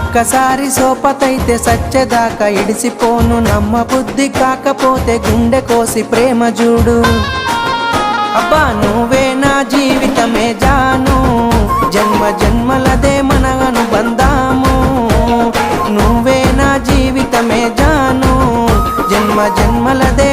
ఒక్కసారి సోపతైతే సచ్చేదాకా ఇడిసిపోను, నమ్మ బుద్ధి కాకపోతే గుండె కోసి ప్రేమ చూడు. అబ్బా నువ్వే నా జీవితమే జాను, జన్మ జన్మలదే మన అనుబంధాము. నువ్వే నా జీవితమే జాను, జన్మ జన్మలదే